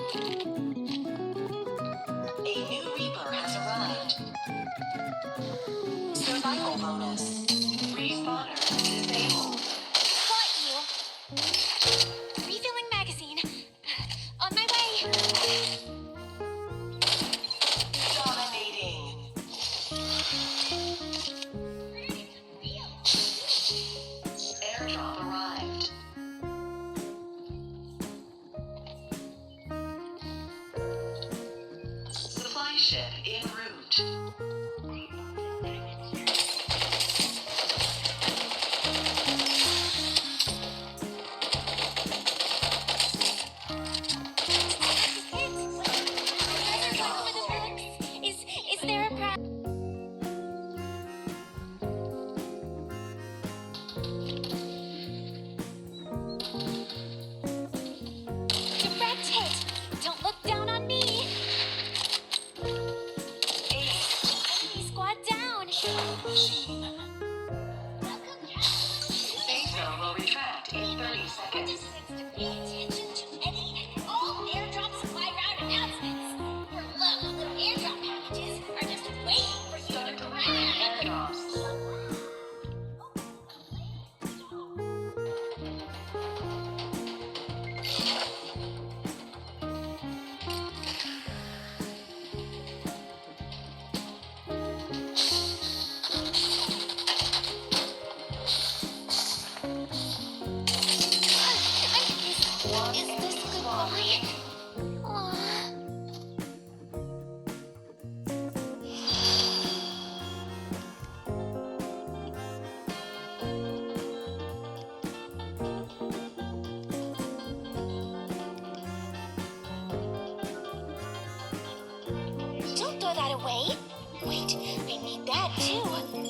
A new Reaper has arrived. Survival bonus. Respawner disabled. Got you. Refilling magazine. On my way. Dominating. Airdrop arrived. Supply ship en route. Is there a direct hit? Don't look down on me. Enemy squad down. Machine. Safe zone will retract in 30 seconds. Pay attention to any and all airdrop supply route announcements. Your lovely little airdrop packages are just waiting for you Start to delivering grab. airdrops. Is this goodbye? Aw. Don't throw that away. Wait, I need that too.